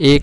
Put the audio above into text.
1